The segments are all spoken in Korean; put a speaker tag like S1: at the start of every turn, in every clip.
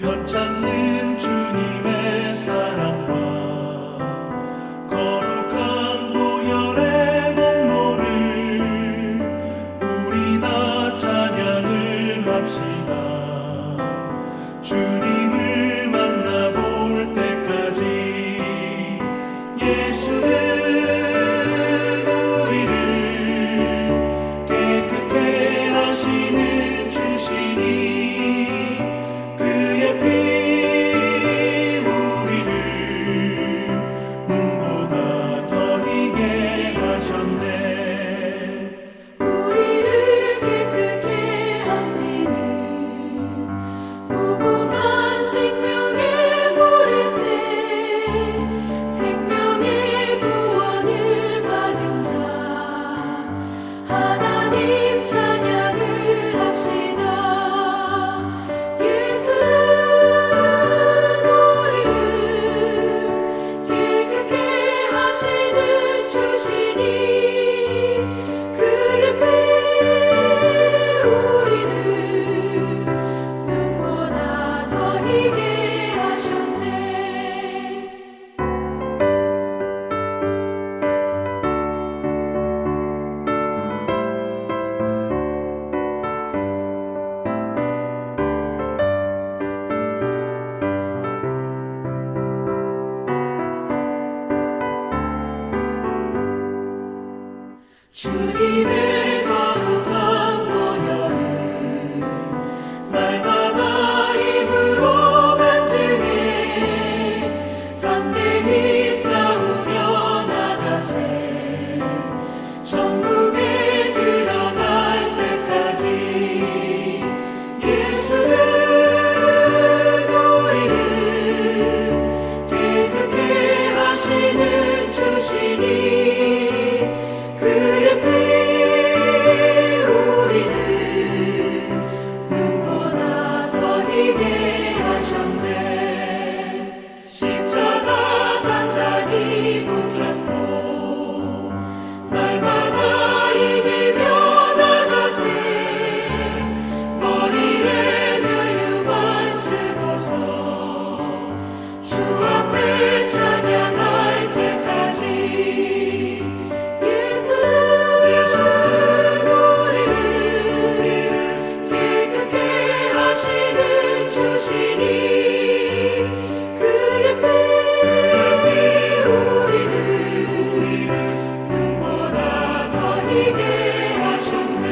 S1: 변찮는 주님의 사랑과 거룩한 보혈의 공로를 우리 다 찬양을 합시다. 주님을 만나볼 때까지 예수는 우리를 깨끗게 하시는 주시니 그의 피 우리를 눈보다 더 희게 하셨네.
S2: 우리를 깨끗게 한 피는 무궁한 생명의 보리새, 생명의 구원을 받은 자 하나님 찬양을 합시다. 예수는 우리를 깨끗게 하시는 주시니 그의 피 우리를 눈보다 더 희게 하셨네. 주님의 거룩한 보혈을 날마다 입으로 간증해 담대히 싸우며 나가세. 천국에 들어갈 때까지 예수는 우리를 깨끗게 하시는 주시니 그의 피 우리를 눈보다 더 희게 하셨네. 십자가 단단히 붙잡고 날마다 이기며 나가세. 머리에 면류관 쓰고서 주 앞에 찬양할 때까지 예수는 우리를 깨끗게 하시는 주시니 그의 피 우리를 눈보다 더 희게 하셨네.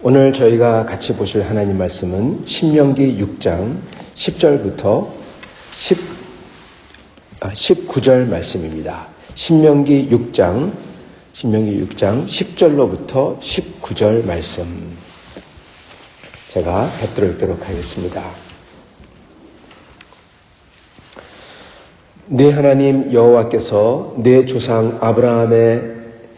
S3: 오늘 저희가 같이 보실 하나님 말씀은 신명기 6장 10절부터 19절 말씀입니다. 신명기 6장 10절로부터 19절 말씀 제가 뵙도록 읽도록 하겠습니다. 네 하나님 여호와께서 네 조상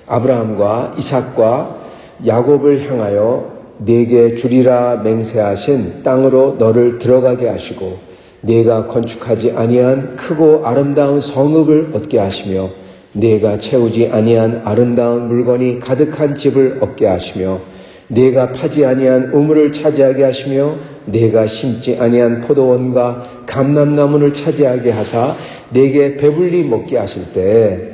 S3: 아브라함과 이삭과 야곱을 향하여 네게 주리라 맹세하신 땅으로 너를 들어가게 하시고 네가 건축하지 아니한 크고 아름다운 성읍을 얻게 하시며 네가 채우지 아니한 아름다운 물건이 가득한 집을 얻게 하시며 네가 파지 아니한 우물을 차지하게 하시며 네가 심지 아니한 포도원과 감람나무를 차지하게 하사 네게 배불리 먹게 하실 때에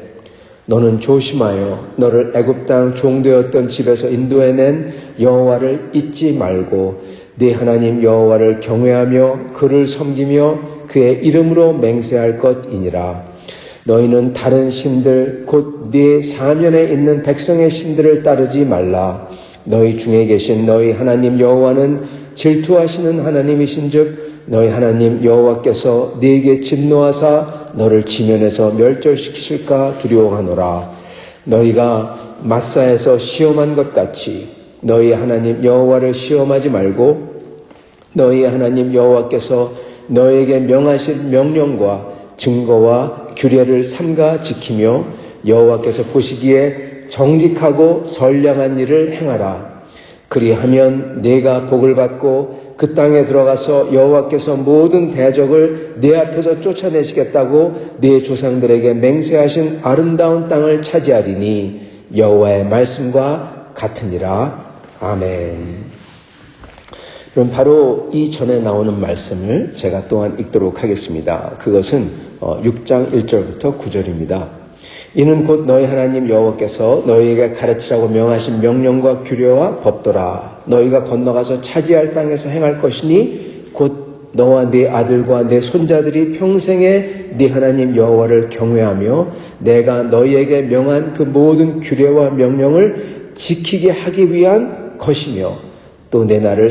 S3: 너는 조심하여 너를 애굽 땅 종되었던 집에서 인도해낸 여호와를 잊지 말고 네 하나님 여호와를 경외하며 그를 섬기며 그의 이름으로 맹세할 것이니라. 너희는 다른 신들 곧 네 사면에 있는 백성의 신들을 따르지 말라. 너희 중에 계신 너희 하나님 여호와는 질투하시는 하나님이신즉 너희 하나님 여호와께서 네게 진노하사 너를 지면에서 멸절시키실까 두려워하노라. 너희가 마사에서 시험한 것 같이 너희 하나님 여호와를 시험하지 말고 너희 하나님 여호와께서 너에게 명하실 명령과 증거와 규례를 삼가 지키며 여호와께서 보시기에 정직하고 선량한 일을 행하라. 그리하면 내가 복을 받고 그 땅에 들어가서 여호와께서 모든 대적을 내 앞에서 쫓아내시겠다고 네 조상들에게 맹세하신 아름다운 땅을 차지하리니 여호와의 말씀과 같으니라. 아멘. 그럼 바로 이 전에 나오는 말씀을 제가 또한 읽도록 하겠습니다. 그것은 6장 1절부터 9절입니다. 이는 곧 너희 하나님 여호와께서 너희에게 가르치라고 명하신 명령과 규례와 법도라. 너희가 건너가서 차지할 땅에서 행할 것이니 곧 너와 네 아들과 네 손자들이 평생에 네 하나님 여호와를 경외하며 내가 너희에게 명한 그 모든 규례와 명령을 지키게 하기 위한 것이며 또 내 날을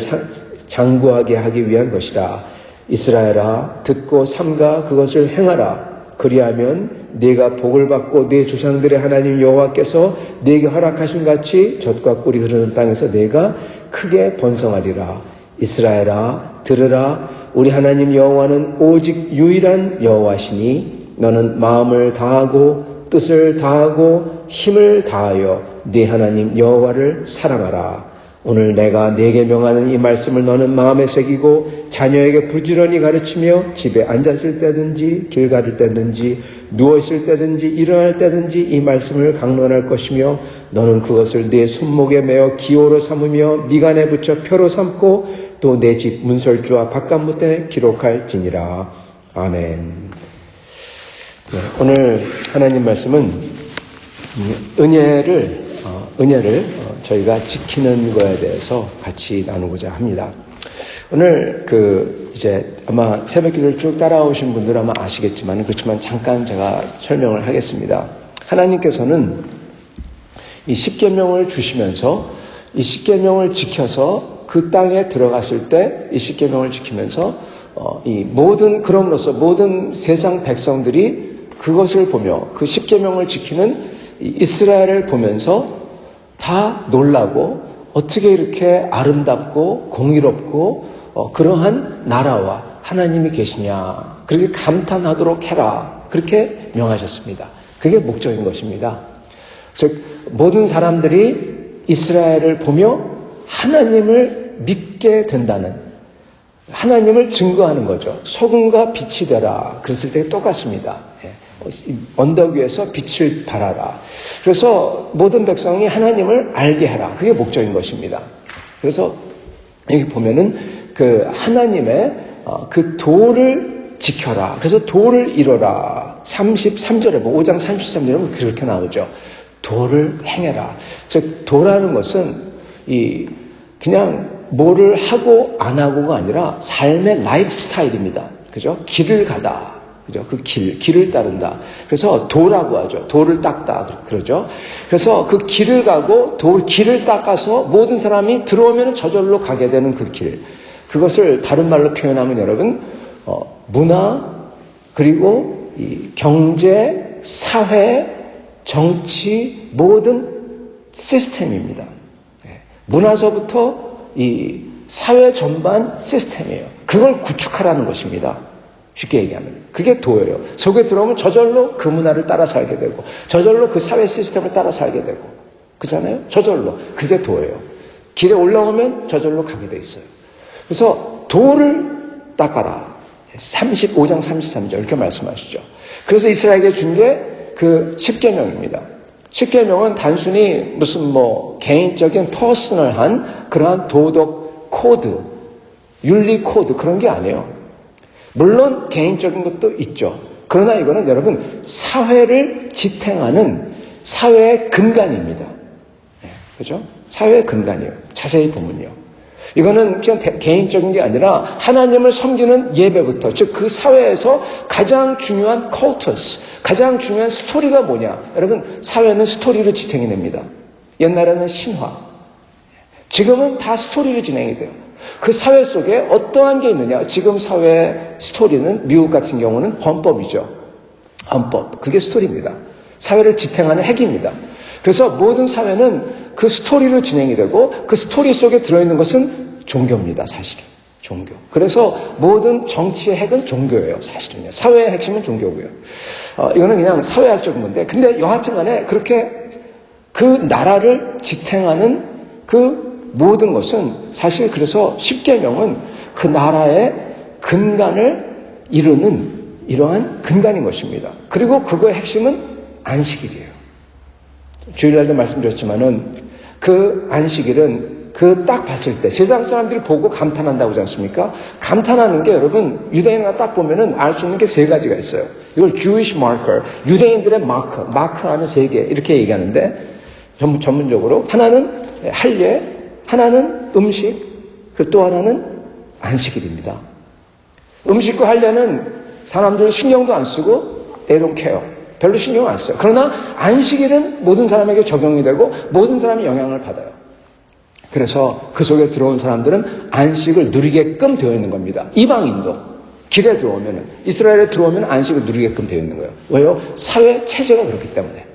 S3: 장구하게 하기 위한 것이라. 이스라엘아, 듣고 삼가 그것을 행하라. 그리하면 네가 복을 받고 네 조상들의 하나님 여호와께서 네게 허락하신 같이 젖과 꿀이 흐르는 땅에서 네가 크게 번성하리라. 이스라엘아, 들으라. 우리 하나님 여호와는 오직 유일한 여호와시니 너는 마음을 다하고 뜻을 다하고 힘을 다하여 네 하나님 여호와를 사랑하라. 오늘 내가 네게 명하는 이 말씀을 너는 마음에 새기고 자녀에게 부지런히 가르치며 집에 앉았을 때든지 길 가를 때든지 누워있을 때든지 일어날 때든지 이 말씀을 강론할 것이며 너는 그것을 네 손목에 매어 기호로 삼으며 미간에 붙여 표로 삼고 또 내 집 문설주와 바깥문에 기록할지니라. 아멘. 네, 오늘 하나님 말씀은 은혜를 저희가 지키는 거에 대해서 같이 나누고자 합니다. 오늘 이제 아마 새벽기도를 쭉 따라오신 분들 아마 아시겠지만 그렇지만 잠깐 제가 설명을 하겠습니다. 하나님께서는 이 십계명을 주시면서 이 십계명을 지켜서 그 땅에 들어갔을 때 이 십계명을 지키면서 그럼으로써 모든 세상 백성들이 그것을 보며 그 십계명을 지키는 이스라엘을 보면서 다 놀라고 어떻게 이렇게 아름답고 공의롭고 그러한 나라와 하나님이 계시냐 그렇게 감탄하도록 해라 그렇게 명하셨습니다. 그게 목적인 것입니다. 즉 모든 사람들이 이스라엘을 보며 하나님을 믿게 된다는 하나님을 증거하는 거죠. 소금과 빛이 되라 그랬을 때 똑같습니다. 언덕 위에서 빛을 발하라. 그래서 모든 백성이 하나님을 알게 해라. 그게 목적인 것입니다. 그래서 여기 보면은 그 하나님의 그 도를 지켜라. 그래서 도를 이뤄라. 33절에 5장 33절에 보면 그렇게 나오죠. 도를 행해라. 즉 도라는 것은 그냥 뭐를 하고 안 하고가 아니라 삶의 라이프 스타일입니다. 그죠? 길을 가다. 그죠? 그 길을 따른다. 그래서 도라고 하죠. 도를 닦다. 그러죠. 그래서 그 길을 가고 길을 닦아서 모든 사람이 들어오면 저절로 가게 되는 그 길. 그것을 다른 말로 표현하면 여러분, 문화, 그리고 이 경제, 사회, 정치, 모든 시스템입니다. 문화서부터 이 사회 전반 시스템이에요. 그걸 구축하라는 것입니다. 쉽게 얘기하면. 그게 도예요. 속에 들어오면 저절로 그 문화를 따라 살게 되고 저절로 그 사회 시스템을 따라 살게 되고 그렇잖아요. 저절로. 그게 도예요. 길에 올라오면 저절로 가게 돼 있어요. 그래서 도를 닦아라. 5장 33절 이렇게 말씀하시죠. 그래서 이스라엘에게 준 게 그 십계명입니다. 십계명은 단순히 무슨 개인적인 퍼스널한 그러한 도덕 코드, 윤리 코드 그런 게 아니에요. 물론 개인적인 것도 있죠. 그러나 이거는 여러분 사회를 지탱하는 사회의 근간입니다. 그죠? 사회의 근간이에요. 자세히 보면요. 이거는 그냥 개인적인 게 아니라 하나님을 섬기는 예배부터 즉 그 사회에서 가장 중요한 컬투스, 가장 중요한 스토리가 뭐냐? 여러분 사회는 스토리를 지탱해냅니다. 옛날에는 신화, 지금은 다 스토리를 진행이 돼요. 그 사회 속에 어떠한 게 있느냐? 지금 사회의 스토리는 미국 같은 경우는 헌법이죠. 헌법. 그게 스토리입니다. 사회를 지탱하는 핵입니다. 그래서 모든 사회는 그 스토리로 진행이 되고 그 스토리 속에 들어있는 것은 종교입니다. 사실은. 종교. 그래서 모든 정치의 핵은 종교예요. 사실은요. 사회의 핵심은 종교고요. 이거는 그냥 사회학적인 건데 근데 여하튼 간에 그렇게 그 나라를 지탱하는 그 모든 것은 사실 그래서 십계명은 그 나라의 근간을 이루는 이러한 근간인 것입니다. 그리고 그거의 핵심은 안식일이에요. 주일날도 말씀드렸지만은 그 안식일은 그 딱 봤을 때 세상 사람들이 보고 감탄한다고 하지 않습니까? 감탄하는 게 여러분 유대인을 딱 보면은 알 수 있는 게 세 가지가 있어요. 이걸 Jewish marker, 유대인들의 마크하는 세 개 이렇게 얘기하는데 전문적으로 하나는 할례, 하나는 음식, 그리고 또 하나는 안식일입니다. 음식과 할례는 사람들 신경도 안 쓰고 they don't care. 별로 신경 안 써요. 그러나 안식일은 모든 사람에게 적용이 되고 모든 사람이 영향을 받아요. 그래서 그 속에 들어온 사람들은 안식을 누리게끔 되어 있는 겁니다. 이방인도 길에 들어오면 이스라엘에 들어오면 안식을 누리게끔 되어 있는 거예요. 왜요? 사회 체제가 그렇기 때문에.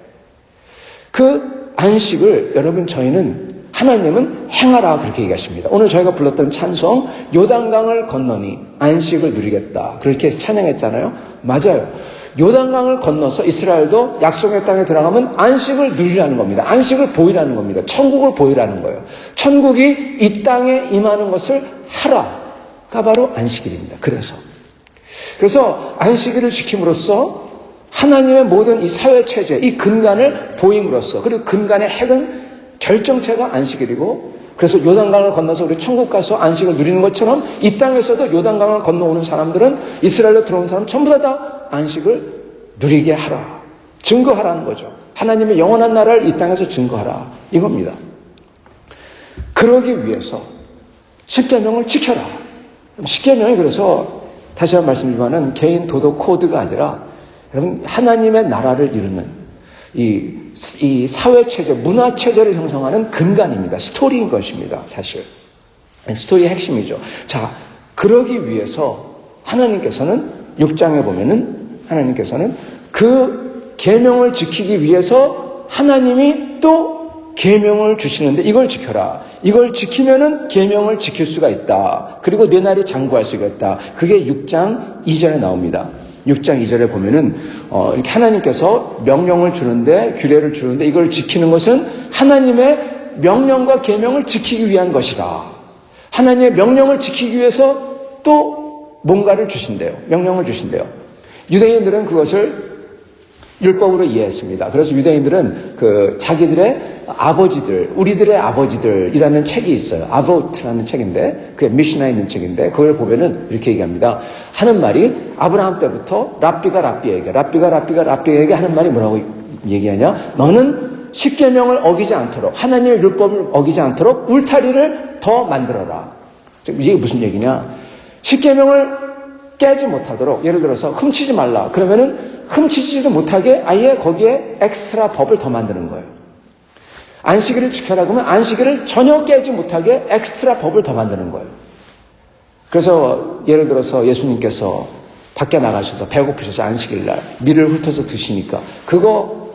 S3: 그 안식을 여러분 저희는 하나님은 행하라 그렇게 얘기하십니다. 오늘 저희가 불렀던 찬송 요단강을 건너니 안식을 누리겠다 그렇게 찬양했잖아요. 맞아요. 요단강을 건너서 이스라엘도 약속의 땅에 들어가면 안식을 누리라는 겁니다. 안식을 보이라는 겁니다. 천국을 보이라는 거예요. 천국이 이 땅에 임하는 것을 하라가 바로 안식일입니다. 그래서 안식일을 지킴으로써 하나님의 모든 이 사회체제, 이 근간을 보임으로써 그리고 근간의 핵은 결정체가 안식일이고 그래서 요단강을 건너서 우리 천국 가서 안식을 누리는 것처럼 이 땅에서도 요단강을 건너오는 사람들은 이스라엘로 들어온 사람 전부 다 안식을 누리게 하라. 증거하라는 거죠. 하나님의 영원한 나라를 이 땅에서 증거하라. 이겁니다. 그러기 위해서 십계명을 지켜라. 십계명이 그래서 다시 한번 말씀드리지만은 개인 도덕 코드가 아니라 여러분 하나님의 나라를 이루는 이 사회체제, 문화체제를 형성하는 근간입니다. 스토리인 것입니다. 사실. 스토리의 핵심이죠. 자, 그러기 위해서 하나님께서는 6장에 보면은 하나님께서는 그 계명을 지키기 위해서 하나님이 또 계명을 주시는데 이걸 지켜라. 이걸 지키면은 계명을 지킬 수가 있다. 그리고 내 날이 장구할 수가 있다. 그게 6장 2절에 나옵니다. 6장 2절에 보면은 이렇게 하나님께서 명령을 주는데 규례를 주는데 이걸 지키는 것은 하나님의 명령과 계명을 지키기 위한 것이다. 하나님의 명령을 지키기 위해서 또 뭔가를 주신대요. 명령을 주신대요. 유대인들은 그것을 율법으로 이해했습니다. 그래서 유대인들은 그 자기들의 아버지들, 우리들의 아버지들이라는 책이 있어요. 아보트라는 책인데, 그게 미시나에 있는 책인데, 그걸 보면은 이렇게 얘기합니다. 하는 말이 아브라함 때부터 랍비가 하는 말이 뭐라고 얘기하냐? 너는 십계명을 어기지 않도록, 하나님의 율법을 어기지 않도록 울타리를 더 만들어라. 이게 무슨 얘기냐? 십계명을 깨지 못하도록, 예를 들어서 훔치지 말라. 그러면은 훔치지도 못하게 아예 거기에 엑스트라 법을 더 만드는 거예요. 안식일을 지켜라 그러면 안식일을 전혀 깨지 못하게 엑스트라 법을 더 만드는 거예요. 그래서 예를 들어서 예수님께서 밖에 나가셔서 배고프셔서 안식일날 밀을 훑어서 드시니까 그거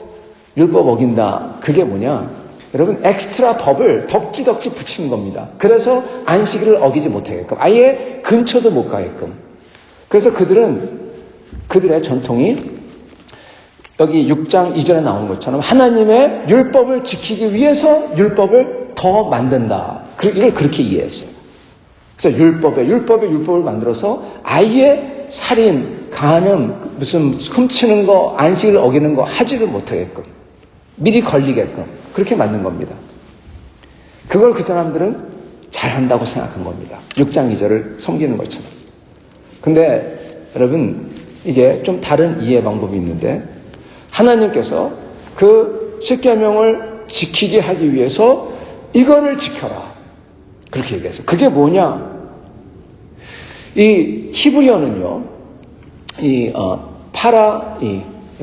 S3: 율법 어긴다. 그게 뭐냐? 여러분 엑스트라 법을 덕지덕지 붙이는 겁니다. 그래서 안식일을 어기지 못하게끔 아예 근처도 못 가게끔. 그래서 그들의 전통이 여기 6장 2절에 나온 것처럼 하나님의 율법을 지키기 위해서 율법을 더 만든다. 이걸 그렇게 이해했어요. 그래서 율법을 만들어서 아예 살인, 간음, 무슨 훔치는 거, 안식을 어기는 거 하지도 못하게끔 미리 걸리게끔 그렇게 만든 겁니다. 그걸 그 사람들은 잘한다고 생각한 겁니다. 6장 2절을 섬기는 것처럼. 근데 여러분 이게 좀 다른 이해 방법이 있는데 하나님께서 그 십계명을 지키게 하기 위해서 이거를 지켜라. 그렇게 얘기했어요. 그게 뭐냐? 이 히브리어는요,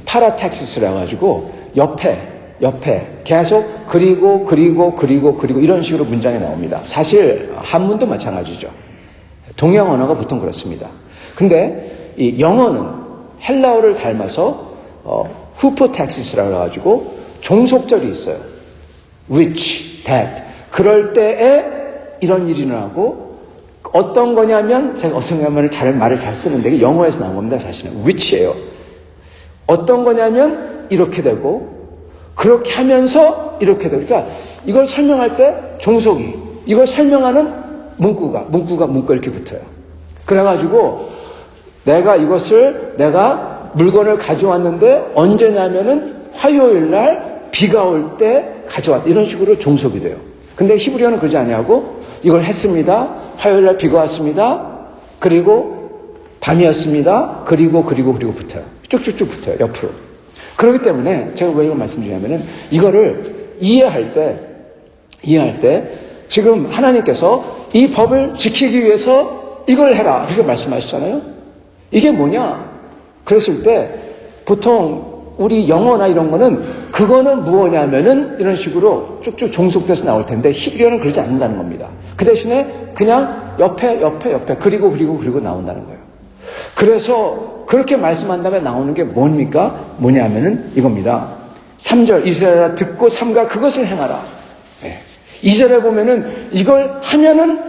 S3: 파라텍시스라 가지고 옆에 계속 그리고 이런 식으로 문장이 나옵니다. 사실 한문도 마찬가지죠. 동양 언어가 보통 그렇습니다. 근데 이 영어는 헬라어를 닮아서 후포텍시스라고 해가지고 종속절이 있어요. which, that. 그럴 때에 이런 일이 일어나고 어떤 거냐면 제가 어떤 거냐면 말을 잘 쓰는데 이게 영어에서 나온 겁니다. 사실은 which예요. 어떤 거냐면 이렇게 되고 그렇게 하면서 이렇게 되고 그러니까 이걸 설명할 때 종속이 이걸 설명하는 문구가 이렇게 붙어요. 그래가지고 내가 물건을 가져왔는데 언제냐면은 화요일 날 비가 올 때 가져왔다. 이런 식으로 종속이 돼요. 근데 히브리어는 그러지 아니하고 이걸 했습니다. 화요일 날 비가 왔습니다. 그리고 밤이었습니다. 그리고 붙어요. 쭉쭉쭉 붙어요. 옆으로. 그렇기 때문에 제가 왜 이걸 말씀드리냐면은 이거를 이해할 때 지금 하나님께서 이 법을 지키기 위해서 이걸 해라. 이렇게 말씀하시잖아요. 이게 뭐냐? 그랬을 때 보통 우리 영어나 이런 거는 그거는 무엇냐면은 이런 식으로 쭉쭉 종속돼서 나올 텐데 히브리어는 그러지 않는다는 겁니다. 그 대신에 그냥 옆에 그리고 나온다는 거예요. 그래서 그렇게 말씀한 다음에 나오는 게 뭐냐면은 이겁니다. 3절 이스라엘아 듣고 삼가 그것을 행하라. 2절에 보면은 이걸 하면은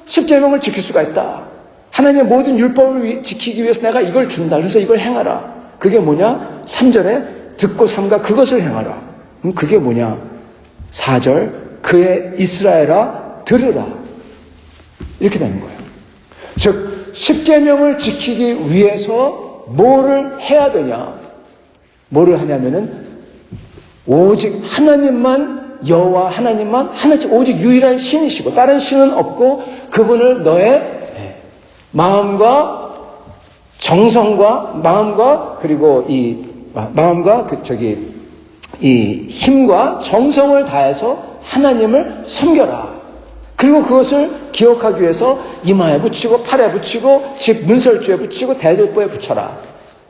S3: 십계명을 지킬 수가 있다. 하나님의 모든 율법을 지키기 위해서 내가 이걸 준다. 그래서 이걸 행하라. 그게 뭐냐? 3절에 듣고 삼가 그것을 행하라. 그럼 그게 뭐냐? 4절 그의 이스라엘아 들으라. 이렇게 되는 거예요. 즉 십계명을 지키기 위해서 뭐를 해야 되냐? 뭐를 하냐면은 오직 하나님만 여호와 하나님만 하나씩 오직 유일한 신이시고 다른 신은 없고 그분을 너의 마음과 정성과 그리고 이 힘과 정성을 다해서 하나님을 섬겨라. 그리고 그것을 기억하기 위해서 이마에 붙이고 팔에 붙이고 집 문설주에 붙이고 대들보에 붙여라.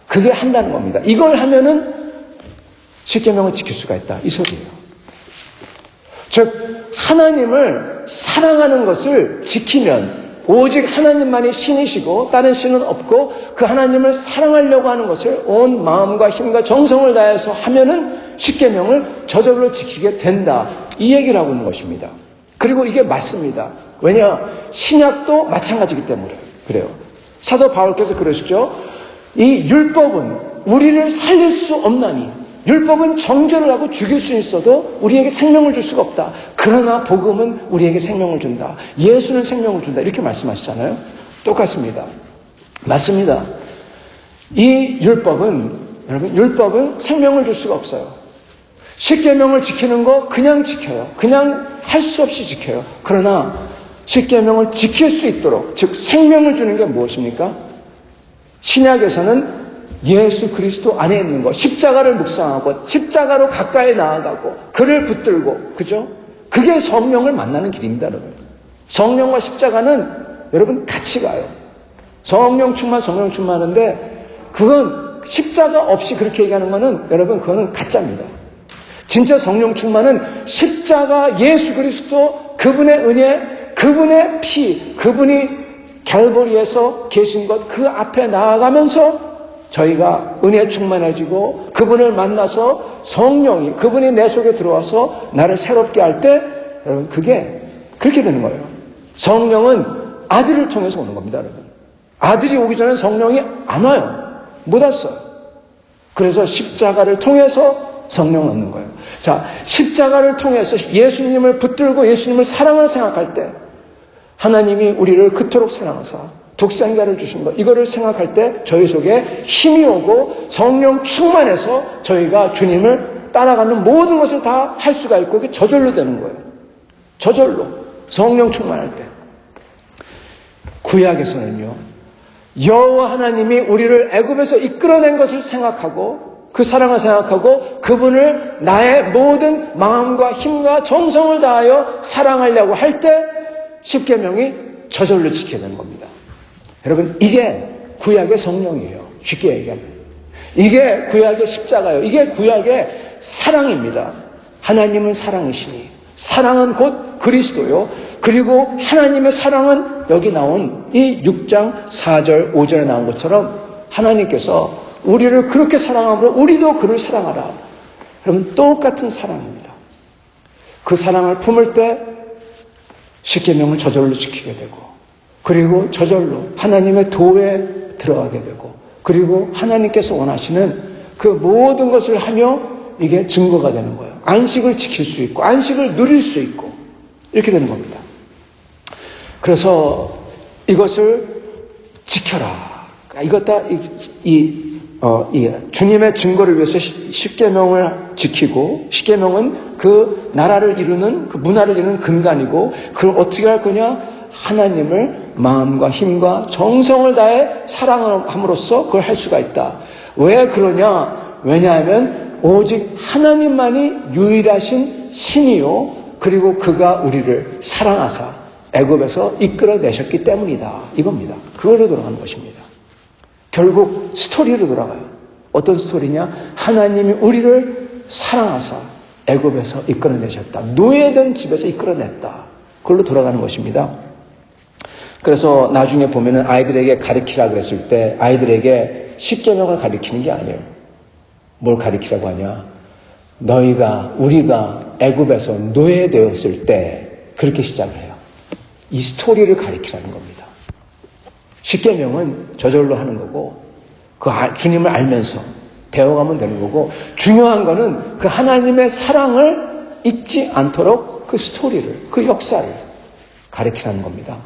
S3: 그게 한다는 겁니다. 이걸 하면은 십계명을 지킬 수가 있다. 이 소리예요. 즉 하나님을 사랑하는 것을 지키면 오직 하나님만이 신이시고 다른 신은 없고 그 하나님을 사랑하려고 하는 것을 온 마음과 힘과 정성을 다해서 하면은 십계명을 저절로 지키게 된다. 이 얘기를 하고 있는 것입니다. 그리고 이게 맞습니다. 왜냐? 신약도 마찬가지이기 때문에 그래요. 사도 바울께서 그러시죠. 이 율법은 우리를 살릴 수 없나니 율법은 정죄를 하고 죽일 수 있어도 우리에게 생명을 줄 수가 없다. 그러나 복음은 우리에게 생명을 준다. 예수는 생명을 준다. 이렇게 말씀하시잖아요. 똑같습니다. 맞습니다. 이 율법은 생명을 줄 수가 없어요. 십계명을 지키는 거 그냥 지켜요. 그냥 할 수 없이 지켜요. 그러나 십계명을 지킬 수 있도록 즉 생명을 주는 게 무엇입니까? 신약에서는 예수 그리스도 안에 있는 것, 십자가를 묵상하고 십자가로 가까이 나아가고 그를 붙들고, 그죠? 그게 성령을 만나는 길입니다, 여러분. 성령과 십자가는 여러분 같이 가요. 성령 충만하는데 그건 십자가 없이 그렇게 얘기하는 거는 여러분 그거는 가짜입니다. 진짜 성령 충만은 십자가 예수 그리스도 그분의 은혜, 그분의 피, 그분이 갈보리에서 계신 것 그 앞에 나아가면서 저희가 은혜 충만해지고 그분을 만나서 성령이 그분이 내 속에 들어와서 나를 새롭게 할 때 여러분 그게 그렇게 되는 거예요. 성령은 아들을 통해서 오는 겁니다, 여러분. 아들이 오기 전에 성령이 안 와요. 못 왔어요. 그래서 십자가를 통해서 성령을 얻는 거예요. 자, 십자가를 통해서 예수님을 붙들고 예수님을 사랑을 생각할 때 하나님이 우리를 그토록 사랑하사 독생자를 주신 것, 이거를 생각할 때 저희 속에 힘이 오고 성령 충만해서 저희가 주님을 따라가는 모든 것을 다 할 수가 있고 그게 저절로 되는 거예요. 저절로 성령 충만할 때. 구약에서는요, 여호와 하나님이 우리를 애굽에서 이끌어낸 것을 생각하고 그 사랑을 생각하고 그분을 나의 모든 마음과 힘과 정성을 다하여 사랑하려고 할 때 십계명이 저절로 지켜야 되는 겁니다. 여러분, 이게 구약의 성령이에요. 쉽게 얘기하면. 이게 구약의 십자가예요. 이게 구약의 사랑입니다. 하나님은 사랑이시니 사랑은 곧 그리스도요. 그리고 하나님의 사랑은 여기 나온 이 6장 4절 5절에 나온 것처럼 하나님께서 우리를 그렇게 사랑하므로 우리도 그를 사랑하라. 여러분, 똑같은 사랑입니다. 그 사랑을 품을 때 십계명을 저절로 지키게 되고 그리고 저절로 하나님의 도에 들어가게 되고 그리고 하나님께서 원하시는 그 모든 것을 하며 이게 증거가 되는 거예요. 안식을 지킬 수 있고 안식을 누릴 수 있고 이렇게 되는 겁니다. 그래서 이것을 지켜라. 이것 다 주님의 증거를 위해서 십계명을 지키고, 십계명은 그 나라를 이루는, 그 문화를 이루는 근간이고, 그걸 어떻게 할 거냐? 하나님을 마음과 힘과 정성을 다해 사랑함으로써 그걸 할 수가 있다. 왜 그러냐? 왜냐하면 오직 하나님만이 유일하신 신이요, 그리고 그가 우리를 사랑하사 애굽에서 이끌어내셨기 때문이다. 이겁니다. 그걸로 돌아가는 것입니다. 결국 스토리로 돌아가요. 어떤 스토리냐? 하나님이 우리를 사랑하사 애굽에서 이끌어내셨다. 노예된 집에서 이끌어냈다. 그걸로 돌아가는 것입니다. 그래서 나중에 보면은 아이들에게 가르치라 그랬을 때 아이들에게 십계명을 가르치는 게 아니에요. 뭘 가르치라고 하냐? 우리가 애굽에서 노예되었을 때 그렇게 시작을 해요. 이 스토리를 가르치라는 겁니다. 십계명은 저절로 하는 거고, 그 주님을 알면서 배워가면 되는 거고, 중요한 거는 그 하나님의 사랑을 잊지 않도록 그 스토리를, 그 역사를 가르치라는 겁니다.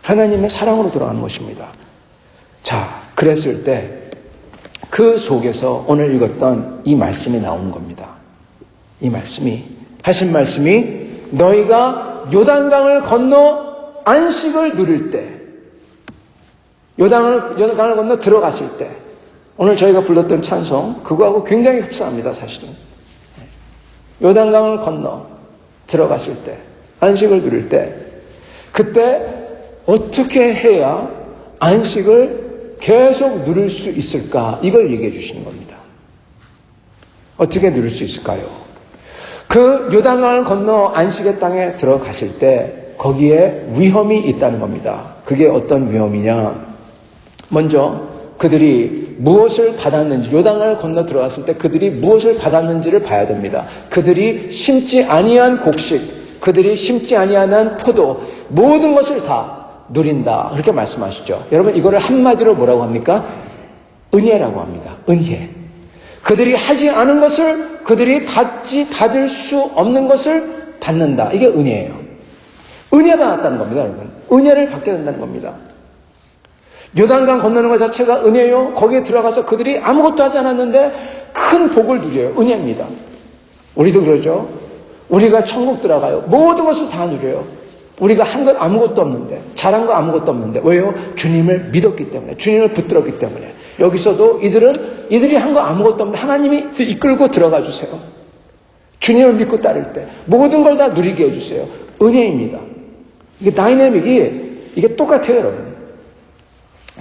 S3: 하나님의 사랑으로 돌아가는 것입니다. 자, 그랬을 때 그 속에서 오늘 읽었던 이 말씀이 나오는 겁니다. 이 말씀이, 하신 말씀이 너희가 요단강을 건너 안식을 누릴 때, 요단강을 건너 들어갔을 때, 오늘 저희가 불렀던 찬송, 그거하고 굉장히 흡사합니다, 사실은. 요단강을 건너 들어갔을 때, 안식을 누릴 때, 그때 어떻게 해야 안식을 계속 누릴 수 있을까? 이걸 얘기해 주시는 겁니다. 어떻게 누릴 수 있을까요? 그 요단강을 건너 안식의 땅에 들어갔을 때 거기에 위험이 있다는 겁니다. 그게 어떤 위험이냐? 먼저 그들이 무엇을 받았는지, 요단강을 건너 들어갔을 때 그들이 무엇을 받았는지를 봐야 됩니다. 그들이 심지 아니한 곡식, 그들이 심지 아니한 포도, 모든 것을 다 누린다. 그렇게 말씀하시죠. 여러분, 이거를 한마디로 뭐라고 합니까? 은혜라고 합니다. 은혜. 그들이 하지 않은 것을 그들이 받을 수 없는 것을 받는다. 이게 은혜예요. 은혜 받았다는 겁니다, 여러분. 은혜를 받게 된다는 겁니다. 요단강 건너는 것 자체가 은혜요. 거기에 들어가서 그들이 아무것도 하지 않았는데 큰 복을 누려요. 은혜입니다. 우리도 그러죠. 우리가 천국 들어가요. 모든 것을 다 누려요. 우리가 한 것 아무것도 없는데, 잘한 거 아무것도 없는데, 왜요? 주님을 믿었기 때문에, 주님을 붙들었기 때문에. 여기서도 이들이 한 거 아무것도 없는데 하나님이 이끌고 들어가 주세요. 주님을 믿고 따를 때 모든 걸 다 누리게 해주세요. 은혜입니다. 이게 다이내믹이 이게 똑같아요, 여러분.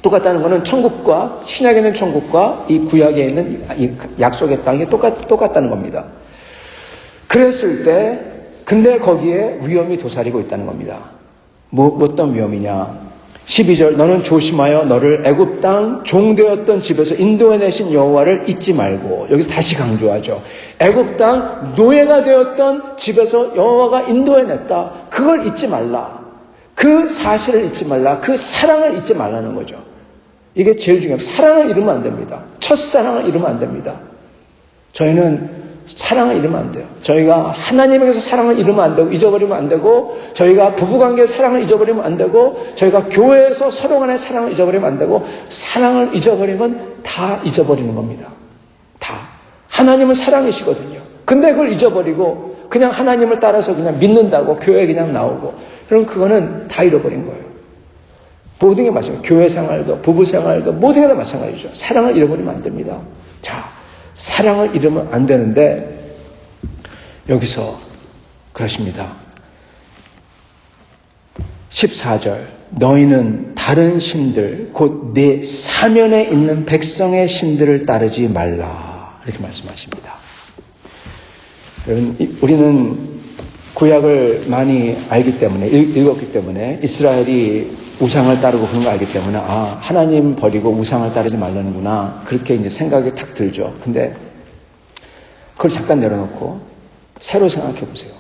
S3: 똑같다는 것은 천국과, 신약에 있는 천국과 이 구약에 있는 이 약속의 땅이 똑같다는 겁니다. 그랬을 때, 근데 거기에 위험이 도사리고 있다는 겁니다. 어떤 위험이냐? 12절, 너는 조심하여 너를 애굽 땅 종되었던 집에서 인도해내신 여호와를 잊지 말고. 여기서 다시 강조하죠. 애굽 땅 노예가 되었던 집에서 여호와가 인도해냈다. 그걸 잊지 말라. 그 사실을 잊지 말라. 그 사랑을 잊지 말라는 거죠. 이게 제일 중요해요. 사랑을 잃으면 안 됩니다. 첫사랑을 잃으면 안 됩니다. 저희는 사랑을 잃으면 안 돼요. 저희가 하나님에게서 사랑을 잃으면 안 되고, 잊어버리면 안 되고, 저희가 부부관계에서 사랑을 잊어버리면 안 되고, 저희가 교회에서 서로 간의 사랑을 잊어버리면 안 되고, 사랑을 잊어버리면 다 잊어버리는 겁니다. 다. 하나님은 사랑이시거든요. 근데 그걸 잊어버리고 그냥 하나님을 따라서 그냥 믿는다고 교회에 그냥 나오고, 그럼 그거는 다 잃어버린 거예요. 모든 게 마찬가지예요. 교회 생활도, 부부 생활도, 모든 게 다 마찬가지죠. 사랑을 잃어버리면 안 됩니다. 자, 사랑을 잃으면 안 되는데 여기서 그러십니다. 14절, 너희는 다른 신들 곧 내 사면에 있는 백성의 신들을 따르지 말라. 이렇게 말씀하십니다. 여러분, 우리는 구약을 많이 알기 때문에, 읽었기 때문에, 이스라엘이 우상을 따르고 그런 거 알기 때문에, 하나님 버리고 우상을 따르지 말라는구나. 그렇게 이제 생각이 탁 들죠. 근데 그걸 잠깐 내려놓고 새로 생각해 보세요.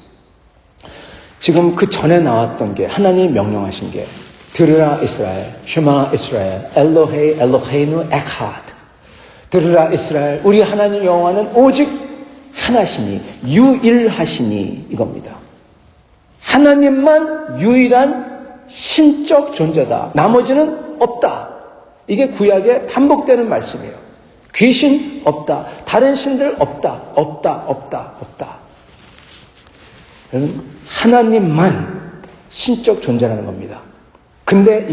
S3: 지금 그 전에 나왔던 게, 하나님이 명령하신 게, 들으라 이스라엘, 쉐마 이스라엘, 엘로헤이 엘로헤이누 에카드. 들으라 이스라엘, 우리 하나님 여호와는 오직 하나시니, 유일하시니, 이겁니다. 하나님만 유일한 신적 존재다. 나머지는 없다. 이게 구약에 반복되는 말씀이에요. 귀신 없다. 다른 신들 없다. 없다. 없다. 없다. 여러분, 하나님만 신적 존재라는 겁니다. 근데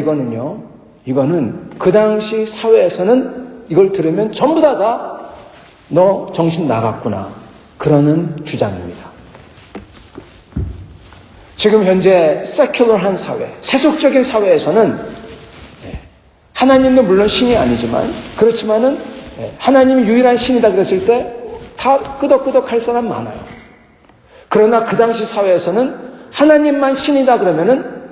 S3: 이거는 그 당시 사회에서는 이걸 들으면 전부 다가 너 정신 나갔구나. 그러는 주장입니다. 지금 현재 세큘러한 사회, 세속적인 사회에서는 하나님도 물론 신이 아니지만 그렇지만은 하나님이 유일한 신이다 그랬을 때 다 끄덕끄덕 할 사람 많아요. 그러나 그 당시 사회에서는 하나님만 신이다 그러면은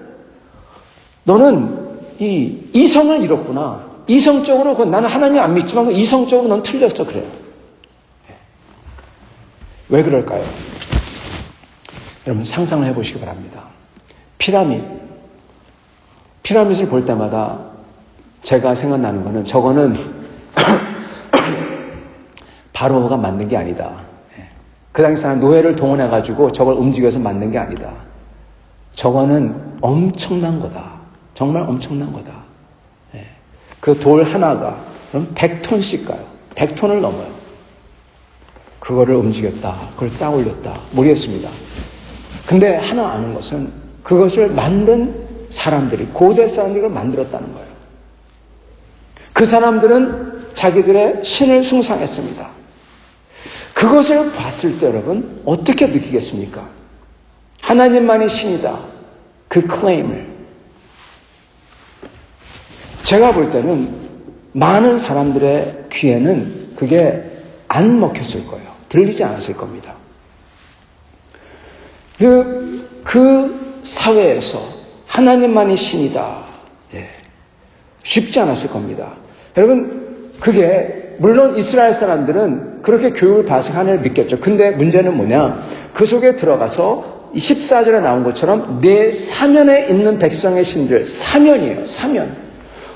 S3: 너는 이 이성을 잃었구나. 이성적으로 나는 하나님 안 믿지만 이성적으로 넌 틀렸어 그래요. 왜 그럴까요? 여러분 상상을 해보시기 바랍니다. 피라밋을 볼 때마다 제가 생각나는 거는 저거는 바로가 만든 게 아니다. 그 당시 사람 노예를 동원해가지고 저걸 움직여서 만든 게 아니다. 저거는 엄청난 거다. 정말 엄청난 거다. 그 돌 하나가 100톤씩 가요. 100톤을 넘어요. 그거를 움직였다. 그걸 쌓아 올렸다. 모르겠습니다. 근데 하나 아는 것은 그것을 만든 사람들이, 고대 사람들이 만들었다는 거예요. 그 사람들은 자기들의 신을 숭상했습니다. 그것을 봤을 때 여러분 어떻게 느끼겠습니까? 하나님만이 신이다. 그 클레임을. 제가 볼 때는 많은 사람들의 귀에는 그게 안 먹혔을 거예요. 들리지 않았을 겁니다. 그 사회에서 하나님만이 신이다. 쉽지 않았을 겁니다. 여러분, 그게 물론 이스라엘 사람들은 그렇게 교육을 받아서 하나님을 믿겠죠. 근데 문제는 뭐냐? 그 속에 들어가서 14절에 나온 것처럼 내 사면에 있는 백성의 신들, 사면이에요. 사면.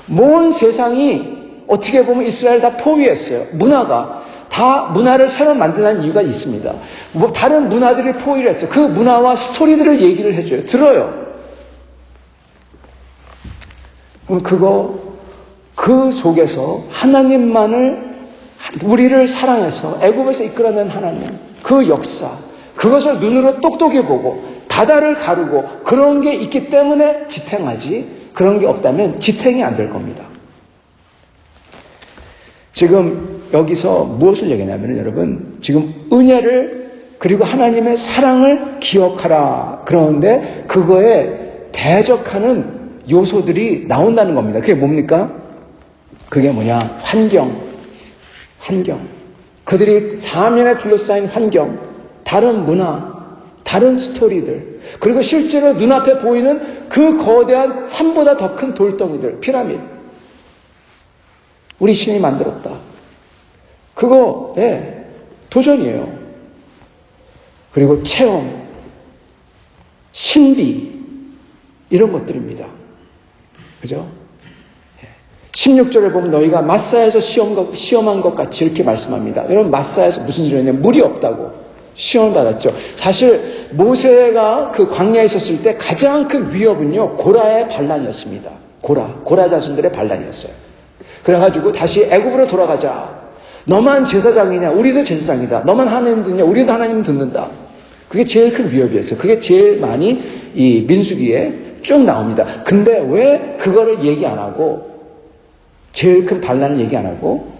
S3: 모든 세상이 어떻게 보면 이스라엘 다 포위했어요. 문화가. 다 문화를 새로 만들라는 이유가 있습니다. 뭐 다른 문화들이 포위를 했어요. 그 문화와 스토리들을 얘기를 해줘요. 들어요. 그 속에서 하나님만을, 우리를 사랑해서 애굽에서 이끌어낸 하나님, 그 역사, 그것을 눈으로 똑똑히 보고 바다를 가르고 그런 게 있기 때문에 지탱하지, 그런 게 없다면 지탱이 안 될 겁니다. 지금 여기서 무엇을 얘기하냐면 여러분, 지금 은혜를 그리고 하나님의 사랑을 기억하라. 그러는데 그거에 대적하는 요소들이 나온다는 겁니다. 그게 뭡니까? 그게 뭐냐? 환경. 그들이 사면에 둘러싸인 환경, 다른 문화, 다른 스토리들, 그리고 실제로 눈앞에 보이는 그 거대한 산보다 더 큰 돌덩이들, 피라밋. 우리 신이 만들었다. 그거, 도전이에요. 그리고 체험, 신비, 이런 것들입니다. 그죠? 16절에 보면 너희가 마사에서 시험한 것 같이 이렇게 말씀합니다. 여러분, 마사에서 무슨 일이었냐면 물이 없다고 시험을 받았죠. 사실 모세가 그 광야에 있었을 때 가장 큰 위협은요, 고라의 반란이었습니다. 고라 자손들의 반란이었어요. 그래가지고 다시 애굽으로 돌아가자. 너만 제사장이냐? 우리도 제사장이다. 너만 하나님 듣냐? 우리도 하나님 듣는다. 그게 제일 큰 위협이었어요. 그게 제일 많이 이 민수기에 쭉 나옵니다. 근데 왜 그거를 얘기 안 하고, 제일 큰 반란을 얘기 안 하고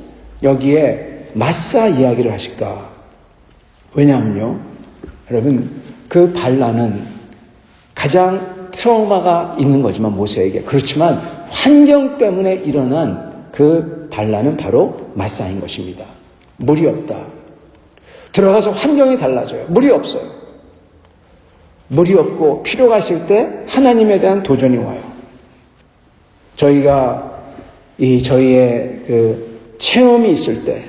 S3: 여기에 마사 이야기를 하실까? 왜냐하면요, 여러분, 그 반란은 가장 트라우마가 있는 거지만 모세에게, 그렇지만 환경 때문에 일어난 그 반란은 바로 마사인 것입니다. 물이 없다. 들어가서 환경이 달라져요. 물이 없어요. 물이 없고 필요가 있을 때 하나님에 대한 도전이 와요. 저희의 그 체험이 있을 때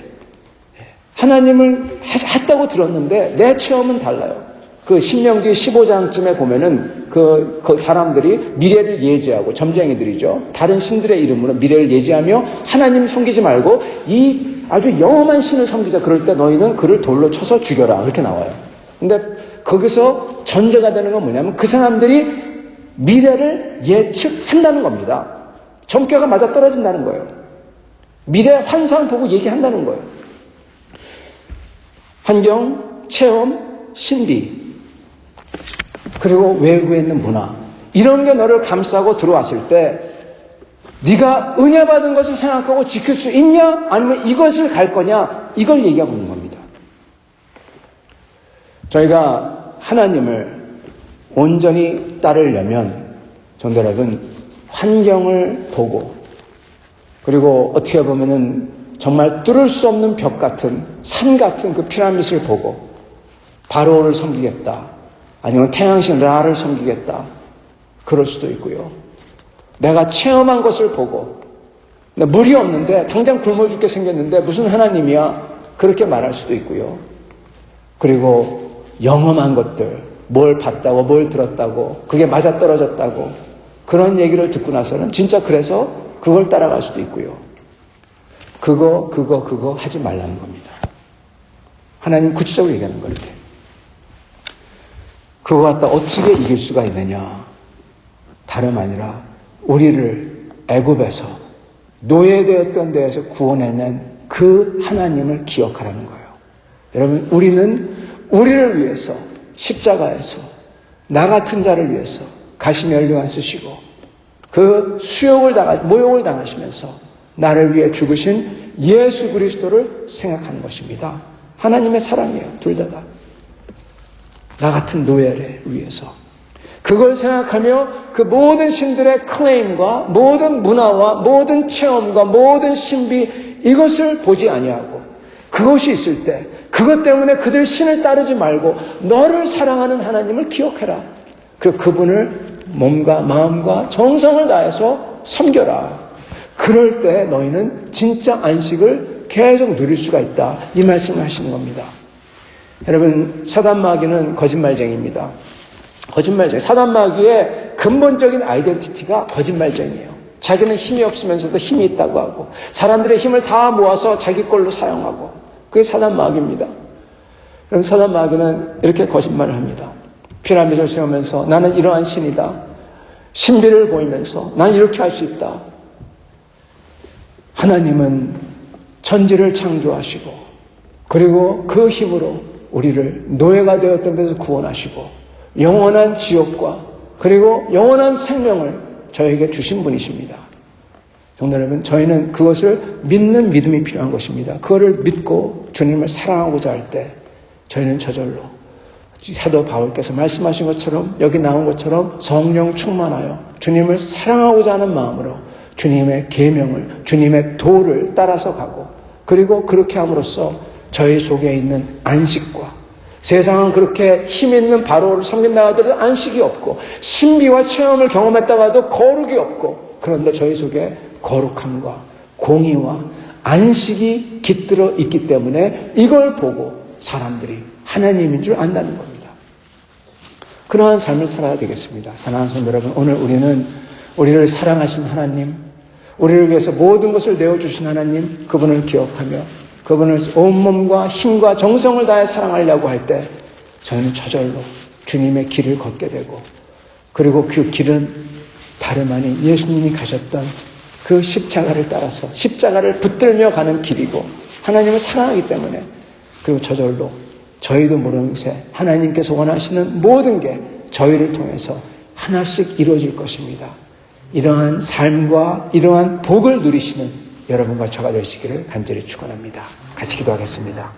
S3: 하나님을 했다고 들었는데 내 체험은 달라요. 그 신명기 15장쯤에 보면은 그 사람들이 미래를 예지하고, 점쟁이들이죠. 다른 신들의 이름으로 미래를 예지하며 하나님 섬기지 말고 이 아주 영험한 신을 섬기자. 그럴 때 너희는 그를 돌로 쳐서 죽여라. 그렇게 나와요. 근데 거기서 전제가 되는 건 뭐냐면 그 사람들이 미래를 예측한다는 겁니다. 점괘가 맞아떨어진다는 거예요. 미래 환상 보고 얘기한다는 거예요. 환경, 체험, 신비, 그리고 외부에 있는 문화, 이런 게 너를 감싸고 들어왔을 때 네가 은혜 받은 것을 생각하고 지킬 수 있냐? 아니면 이것을 갈 거냐? 이걸 얘기하고 있는 겁니다. 저희가 하나님을 온전히 따르려면 성도 여러분, 환경을 보고, 그리고 어떻게 보면은 정말 뚫을 수 없는 벽 같은, 산 같은 그 피라밋을 보고 바로를 섬기겠다, 아니면 태양신 라를 섬기겠다, 그럴 수도 있고요. 내가 체험한 것을 보고 물이 없는데 당장 굶어 죽게 생겼는데 무슨 하나님이야, 그렇게 말할 수도 있고요. 그리고 영험한 것들, 뭘 봤다고 뭘 들었다고 그게 맞아떨어졌다고 그런 얘기를 듣고 나서는 진짜 그래서 그걸 따라갈 수도 있고요. 그거 하지 말라는 겁니다. 하나님 구체적으로 얘기하는 거예요. 이렇게. 그거 갖다 어떻게 이길 수가 있느냐? 다름 아니라 우리를 애굽에서 노예되었던 데에서 구원해낸 그 하나님을 기억하라는 거예요. 여러분, 우리는 우리를 위해서 십자가에서 나 같은 자를 위해서 가시면류관 쓰시고 그 모욕을 당하시면서 나를 위해 죽으신 예수 그리스도를 생각하는 것입니다. 하나님의 사랑이에요. 둘 다. 나 같은 노예를 위해서. 그걸 생각하며 그 모든 신들의 클레임과 모든 문화와 모든 체험과 모든 신비, 이것을 보지 아니하고 그것이 있을 때 그것 때문에 그들 신을 따르지 말고 너를 사랑하는 하나님을 기억해라. 그리고 그분을 몸과 마음과 정성을 다해서 섬겨라. 그럴 때 너희는 진짜 안식을 계속 누릴 수가 있다. 이 말씀을 하시는 겁니다. 여러분, 사단 마귀는 거짓말쟁이입니다. 거짓말쟁이. 사단 마귀의 근본적인 아이덴티티가 거짓말쟁이에요. 자기는 힘이 없으면서도 힘이 있다고 하고 사람들의 힘을 다 모아서 자기 걸로 사용하고, 그게 사단 마귀입니다. 그럼 사단 마귀는 이렇게 거짓말을 합니다. 피라미드를 세우면서 나는 이러한 신이다. 신비를 보이면서 난 이렇게 할 수 있다. 하나님은 천지를 창조하시고 그리고 그 힘으로 우리를 노예가 되었던 데서 구원하시고 영원한 지옥과 그리고 영원한 생명을 저에게 주신 분이십니다. 성도 여러분, 저희는 그것을 믿는 믿음이 필요한 것입니다. 그거를 믿고 주님을 사랑하고자 할 때 저희는 저절로 사도 바울께서 말씀하신 것처럼, 여기 나온 것처럼 성령 충만하여 주님을 사랑하고자 하는 마음으로 주님의 계명을, 주님의 도를 따라서 가고, 그리고 그렇게 함으로써 저희 속에 있는 안식과, 세상은 그렇게 힘 있는 바로를 섬긴다 하더라도 안식이 없고 신비와 체험을 경험했다가도 거룩이 없고, 그런데 저희 속에 거룩함과 공의와 안식이 깃들어 있기 때문에 이걸 보고 사람들이 하나님인 줄 안다는 겁니다. 그러한 삶을 살아야 되겠습니다. 사랑하는 성도 여러분, 오늘 우리는 우리를 사랑하신 하나님, 우리를 위해서 모든 것을 내어주신 하나님, 그분을 기억하며 그분을 온몸과 힘과 정성을 다해 사랑하려고 할 때 저희는 저절로 주님의 길을 걷게 되고, 그리고 그 길은 다름 아닌 예수님이 가셨던 그 십자가를 따라서 십자가를 붙들며 가는 길이고 하나님을 사랑하기 때문에, 그리고 저절로 저희도 모르는 새 하나님께서 원하시는 모든 게 저희를 통해서 하나씩 이루어질 것입니다. 이러한 삶과 이러한 복을 누리시는 여러분과 저가 되시기를 간절히 축원합니다. 같이 기도하겠습니다.